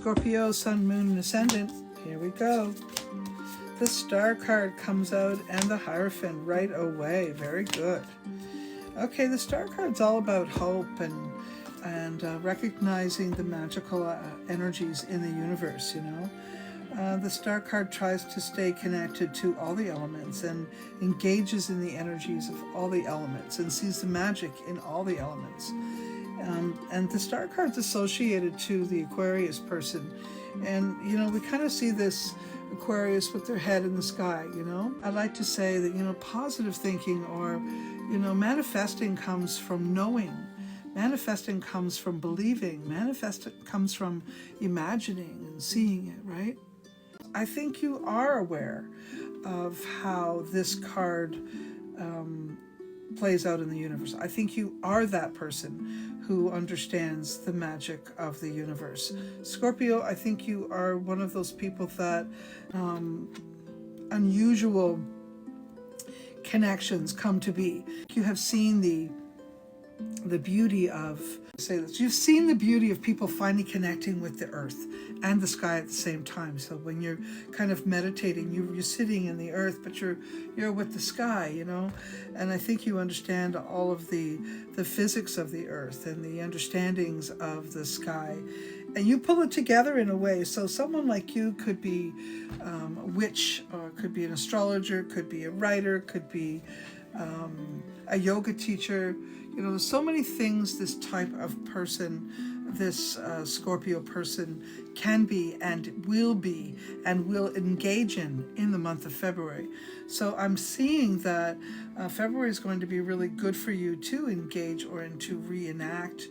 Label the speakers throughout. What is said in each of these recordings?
Speaker 1: Scorpio, Sun, Moon, and Ascendant. Here we go. The Star card comes out and the Hierophant right away. Very good. Okay, the Star card's all about hope and recognizing the magical energies in the universe, you know. The Star card tries to stay connected to all the elements and engages in the energies of all the elements and sees the magic in all the elements. And the Star card's associated to the Aquarius person. And, you know, we kind of see this Aquarius with their head in the sky, you know. I like to say that, you know, positive thinking or, you know, manifesting comes from knowing. Manifesting comes from believing. Manifesting comes from imagining and seeing it, right? I think you are aware of how this card plays out in the universe. I think you are that person who understands the magic of the universe. Scorpio, I think you are one of those people that unusual connections come to be. You have seen the beauty of, say this, you've seen the beauty of people finally connecting with the earth and the sky at the same time. So when you're kind of meditating, you're sitting in the earth, but you're with the sky, you know. And I think you understand all of the physics of the earth and the understandings of the sky, and you pull it together in a way. So someone like you could be a witch, or could be an astrologer, could be a writer, could be a yoga teacher. You know, there's so many things this type of person, this Scorpio person, can be and will engage in the month of February. So I'm seeing that February is going to be really good for you to engage or and to reenact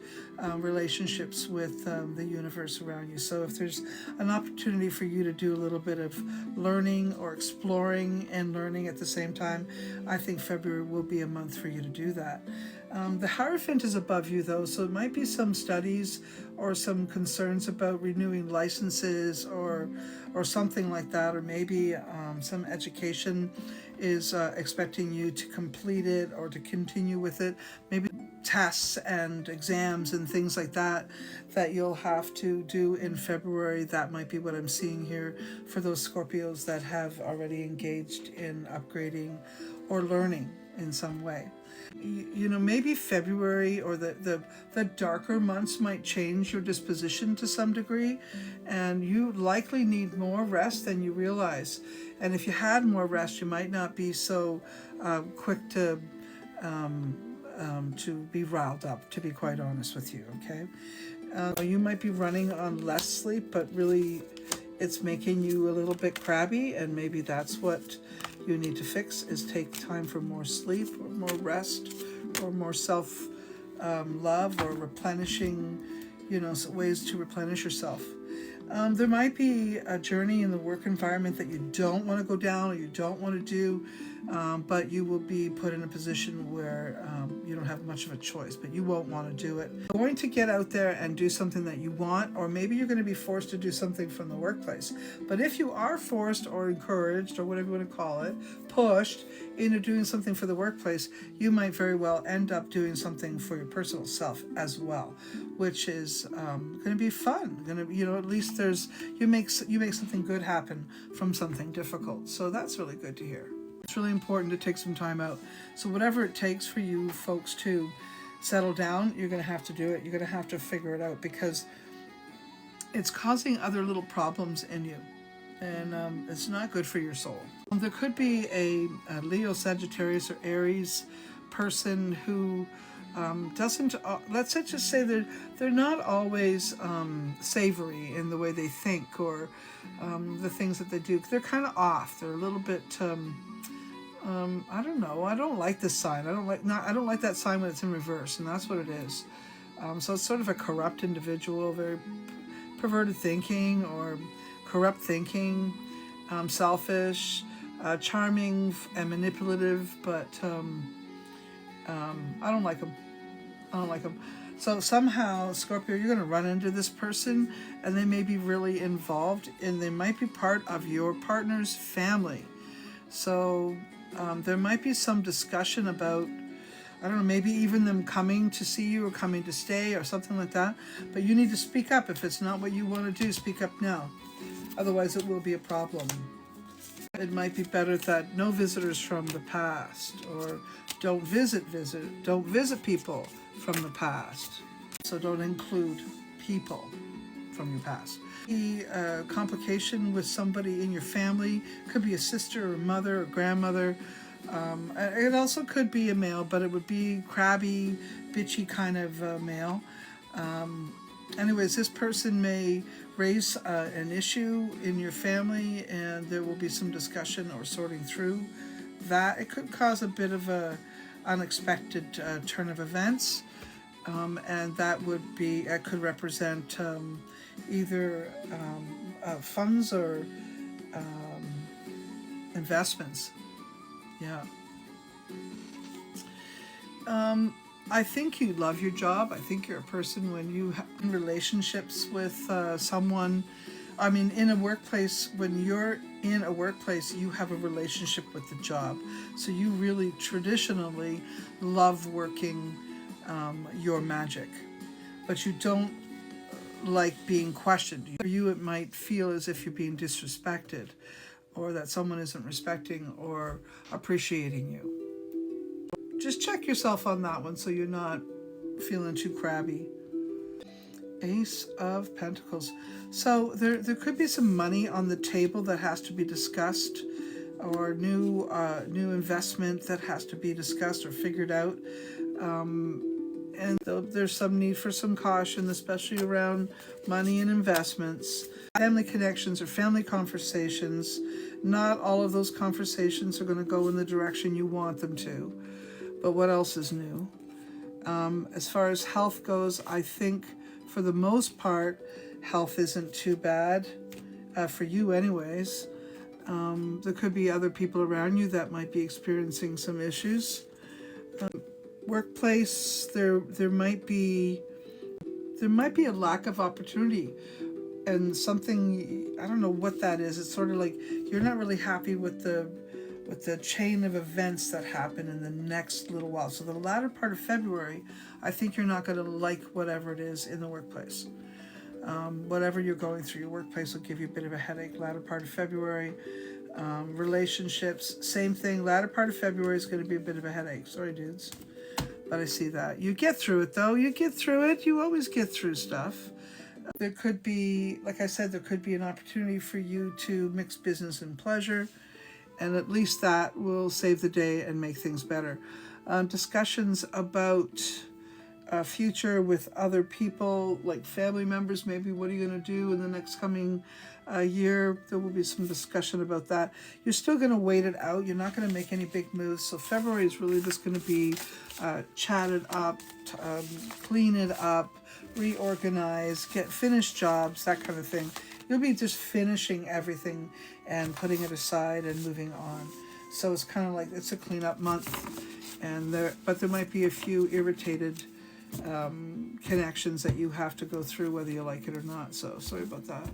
Speaker 1: relationships with the universe around you. So if there's an opportunity for you to do a little bit of learning or exploring and learning at the same time, I think February will be a month for you to do that. The Hierophant is above you, though, so it might be some studies or some concerns about renewing licenses or something like that, or maybe some education is expecting you to complete it or to continue with it. Maybe tests and exams and things like that you'll have to do in February. That might be what I'm seeing here for those Scorpios that have already engaged in upgrading or learning in some way. You know, maybe February or the darker months might change your disposition to some degree, and you likely need more rest than you realize. And if you had more rest, you might not be so quick to be riled up, to be quite honest with you, okay? You might be running on less sleep, but really it's making you a little bit crabby, and maybe that's what you need to fix, is take time for more sleep or more rest or more self-love or replenishing, you know, ways to replenish yourself. There might be a journey in the work environment that you don't want to go down or you don't want to do, but you will be put in a position where you don't have much of a choice, but you won't want to do it. You're going to get out there and do something that you want, or maybe you're going to be forced to do something from the workplace. But if you are forced or encouraged, or whatever you want to call it, pushed into doing something for the workplace, you might very well end up doing something for your personal self as well, which is going to be fun. Going to, you know, at least you make something good happen from something difficult. So that's really good to hear. It's really important to take some time out. So whatever it takes for you folks to settle down, you're going to have to do it. You're going to have to figure it out, because it's causing other little problems in you, and it's not good for your soul. There could be a Leo, Sagittarius, or Aries person who doesn't, let's just say they're not always savory in the way they think, or the things that they do. They're kind of off. They're a little bit I don't know. I don't like this sign. I don't like that sign when it's in reverse, and that's what it is. So it's sort of a corrupt individual, very perverted thinking or corrupt thinking, selfish, charming and manipulative, but I don't like them. I don't like them. So somehow, Scorpio, you're going to run into this person, and they may be really involved, and they might be part of your partner's family. So there might be some discussion about I don't know, maybe even them coming to see you or coming to stay or something like that. But you need to speak up. If it's not what you want to do, speak up now. Otherwise, it will be a problem. It might be better that no visitors from the past, or don't visit people from the past. So don't include people from your past. The complication with somebody in your family could be a sister or mother or grandmother. It also could be a male, but it would be crabby, bitchy kind of male. Anyways, this person may raise an issue in your family, and there will be some discussion or sorting through that. It could cause a bit of a unexpected turn of events, and that would be, it could represent either funds or investments. Yeah. I think you love your job. I think you're a person, when you have relationships with someone, I mean, in a workplace, when you're in a workplace, you have a relationship with the job. So you really traditionally love working your magic, but you don't like being questioned. For you, it might feel as if you're being disrespected, or that someone isn't respecting or appreciating you. Just check yourself on that one so you're not feeling too crabby. Ace of Pentacles. So there could be some money on the table that has to be discussed, or new investment that has to be discussed or figured out. And there's some need for some caution, especially around money and investments. Family connections or family conversations. Not all of those conversations are going to go in the direction you want them to. But what else is new? As far as health goes, I think for the most part, health isn't too bad for you anyways. There could be other people around you that might be experiencing some issues. Workplace, there might be a lack of opportunity, and something, I don't know what that is. It's sort of like you're not really happy with the chain of events that happen in the next little while. So the latter part of February, I think you're not going to like whatever it is in the workplace. Whatever you're going through, your workplace will give you a bit of a headache latter part of February. Relationships, same thing. Latter part of February is going to be a bit of a headache. Sorry, dudes. But I see that. You get through it, though. You get through it. You always get through stuff. There could be, like I said, there could be an opportunity for you to mix business and pleasure. And at least that will save the day and make things better. Discussions about future with other people, like family members, maybe what are you going to do in the next coming year? There will be some discussion about that. You're still going to wait it out. You're not going to make any big moves. So February is really just going to be chatted up, clean it up, reorganize, get finished jobs, that kind of thing. You'll be just finishing everything and putting it aside and moving on. So it's kind of like it's a cleanup month, but there might be a few irritated connections that you have to go through, whether you like it or not. So sorry about that.